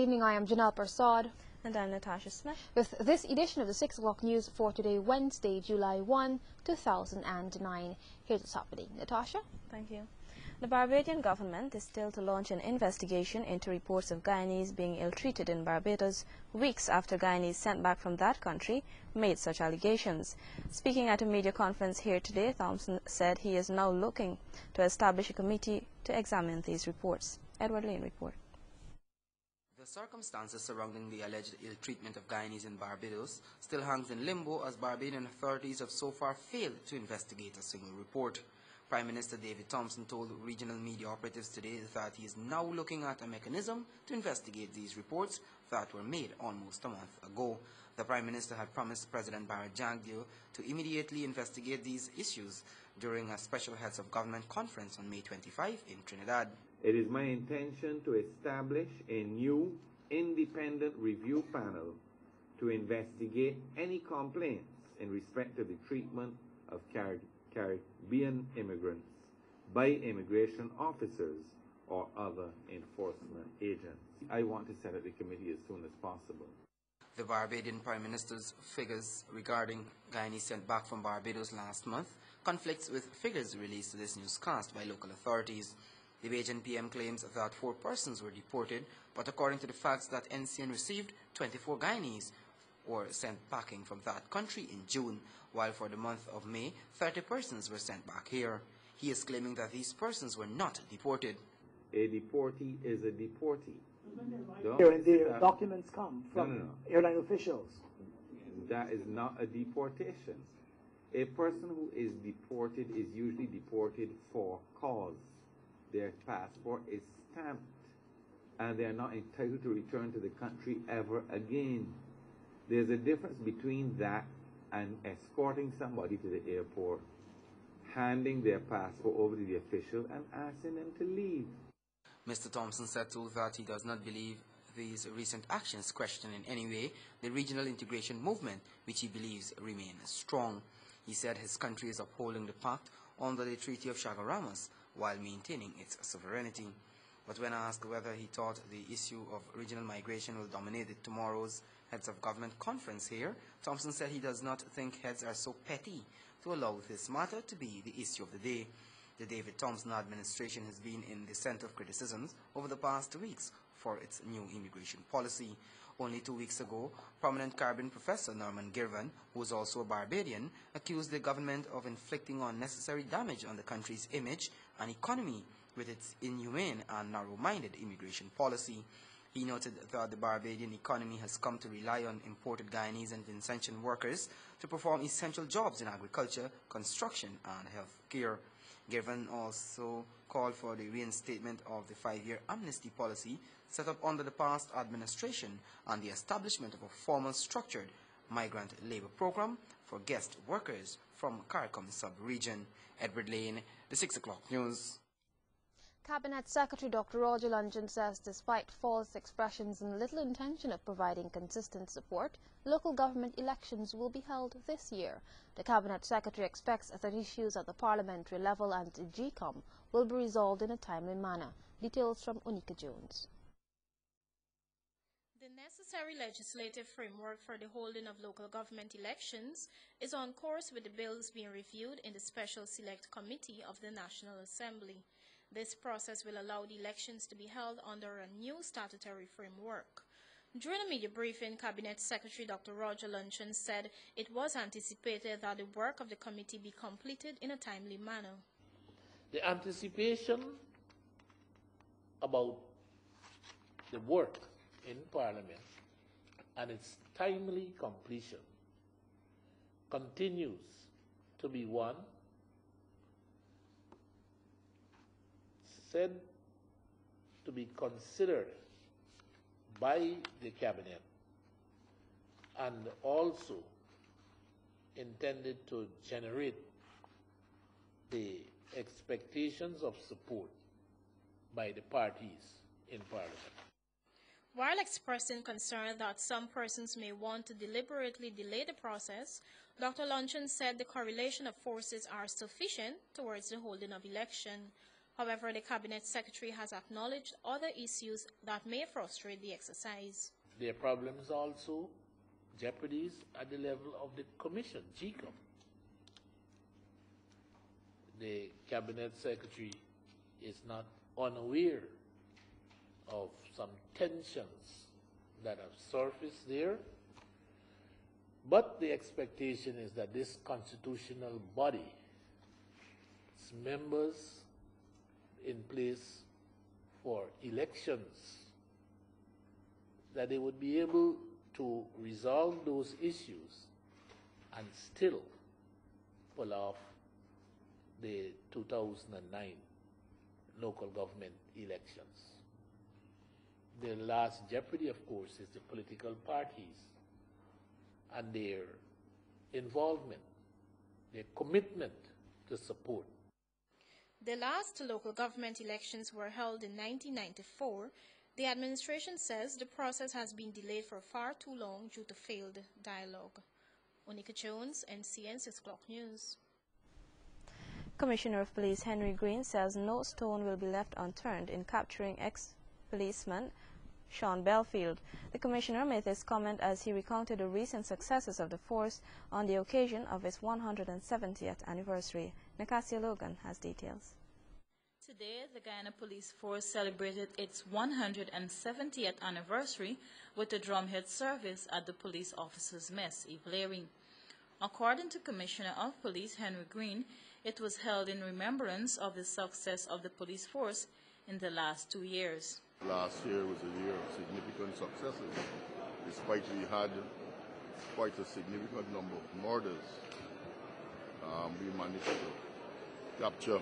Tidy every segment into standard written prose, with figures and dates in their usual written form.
evening, I am Janelle Persad. And I'm Natasha Smith. With this edition of the 6 o'clock news for today, Wednesday, July 1, 2009. Here's what's happening. Natasha? Thank you. The Barbadian government is still to launch an investigation into reports of Guyanese being ill-treated in Barbados, weeks after Guyanese sent back from that country made such allegations. Speaking at a media conference here today, Thompson said he is now looking to establish a committee to examine these reports. Edward Lane report. The circumstances surrounding the alleged ill-treatment of Guyanese in Barbados still hangs in limbo as Barbadian authorities have so far failed to investigate a single report. Prime Minister David Thompson told regional media operatives today that he is now looking at a mechanism to investigate these reports that were made almost a month ago. The Prime Minister had promised President Barrett Jagdeo to immediately investigate these issues during a special Heads of Government conference on May 25 in Trinidad. It is my intention to establish a new independent review panel to investigate any complaints in respect to the treatment of Caribbean immigrants by immigration officers or other enforcement agents. I want to set up the committee as soon as possible. The Barbadian Prime Minister's figures regarding Guyanese sent back from Barbados last month conflicts with figures released to this newscast by local authorities. The Bajan PM claims that 4 persons were deported, but according to the facts that NCN received, 24 Guyanese were sent packing from that country in June, while for the month of May, 30 persons were sent back here. He is claiming that these persons were not deported. A deportee is a deportee. When the documents come from airline officials. That is not a deportation. A person who is deported is usually deported for cause. Their passport is stamped and they are not entitled to return to the country ever again. There's a difference between that and escorting somebody to the airport, handing their passport over to the official and asking them to leave. Mr. Thompson said too that he does not believe these recent actions question in any way the regional integration movement, which he believes remains strong. He said his country is upholding the pact under the Treaty of Chaguaramas while maintaining its sovereignty. But when asked whether he thought the issue of regional migration will dominate tomorrow's Heads of Government conference here, Thompson said he does not think heads are so petty to allow this matter to be the issue of the day. The David Thompson administration has been in the center of criticisms over the past weeks for its new immigration policy. Only 2 weeks ago, prominent Caribbean professor Norman Girvan, who is also a Barbadian, accused the government of inflicting unnecessary damage on the country's image and economy with its inhumane and narrow-minded immigration policy. He noted that the Barbadian economy has come to rely on imported Guyanese and Vincentian workers to perform essential jobs in agriculture, construction, and health care. Girvan also called for the reinstatement of the 5-year amnesty policy set up under the past administration and the establishment of a formal structured migrant labor program for guest workers from CARICOM sub-region. Edward Lane, the 6 o'clock news. Cabinet Secretary Dr. Roger Luncheon says despite false expressions and little intention of providing consistent support, local government elections will be held this year. The Cabinet Secretary expects that issues at the parliamentary level and GCOM will be resolved in a timely manner. Details from Unika Jones. The necessary legislative framework for the holding of local government elections is on course with the bills being reviewed in the Special Select Committee of the National Assembly. This process will allow the elections to be held under a new statutory framework. During a media briefing, Cabinet Secretary Dr. Roger Luncheon said it was anticipated that the work of the committee be completed in a timely manner. The anticipation about the work in Parliament and its timely completion continues to be one said to be considered by the Cabinet and also intended to generate the expectations of support by the parties in Parliament. While expressing concern that some persons may want to deliberately delay the process, Dr. Luncheon said the correlation of forces are sufficient towards the holding of election. However, the Cabinet Secretary has acknowledged other issues that may frustrate the exercise. There are problems also, jeopardies at the level of the Commission, GCOM. The Cabinet Secretary is not unaware of some tensions that have surfaced there, but the expectation is that this constitutional body, its members in place for elections, that they would be able to resolve those issues and still pull off the 2009 local government elections. The last jeopardy, of course, is the political parties and their involvement, their commitment to support. The last local government elections were held in 1994. The administration says the process has been delayed for far too long due to failed dialogue. Onika Jones, NCN 6 O'Clock News. Commissioner of Police Henry Green says no stone will be left unturned in capturing ex-policeman Sean Belfield. The commissioner made this comment as he recounted the recent successes of the force on the occasion of its 170th anniversary. Nicasia Logan has details. Today, the Guyana Police Force celebrated its 170th anniversary with a drumhead service at the Police Officers' Mess, Evelering. According to Commissioner of Police Henry Green, it was held in remembrance of the success of the police force in the last 2 years. Last year was a year of significant successes. Despite we had quite a significant number of murders, we managed to capture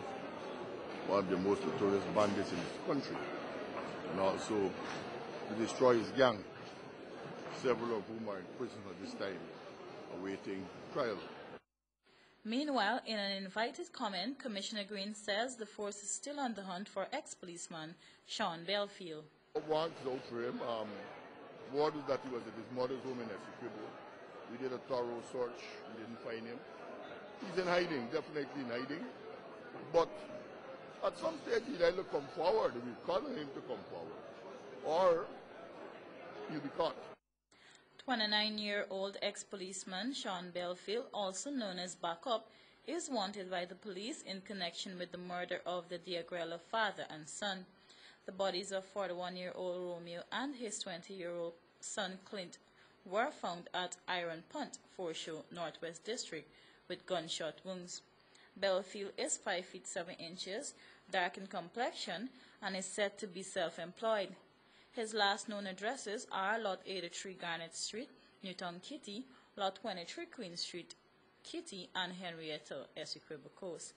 one of the most notorious bandits in this country, and also to destroy his gang, several of whom are in prison at this time, awaiting trial. Meanwhile, in an invited comment, Commissioner Green says the force is still on the hunt for ex-policeman Sean Belfield. Warrant is out for him. Word is that he was at his mother's home in Essequibo. We did a thorough search. We didn't find him. He's in hiding, definitely in hiding. But at some stage, he'll either come forward, we're calling him to come forward, or he'll be caught. 29-year-old ex-policeman Sean Belfield, also known as Backup, is wanted by the police in connection with the murder of the Diagrella father and son. The bodies of 41-year-old Romeo and his 20-year-old son Clint were found at Iron Punt, Foreshore, Northwest District, with gunshot wounds. Belfield is 5 feet 7 inches, dark in complexion, and is said to be self-employed. His last known addresses are Lot 83 Garnet Street, Newtown Kitty, Lot 23 Queen Street, Kitty, and Henrietta, Essequibo Coast.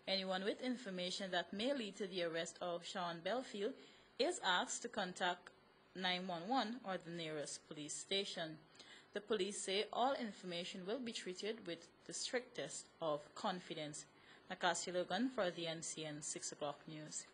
Anyone with information that may lead to the arrest of Sean Belfield is asked to contact 911 or the nearest police station. The police say all information will be treated with the strictest of confidence. Nicasia Logan for the NCN 6 O'Clock News.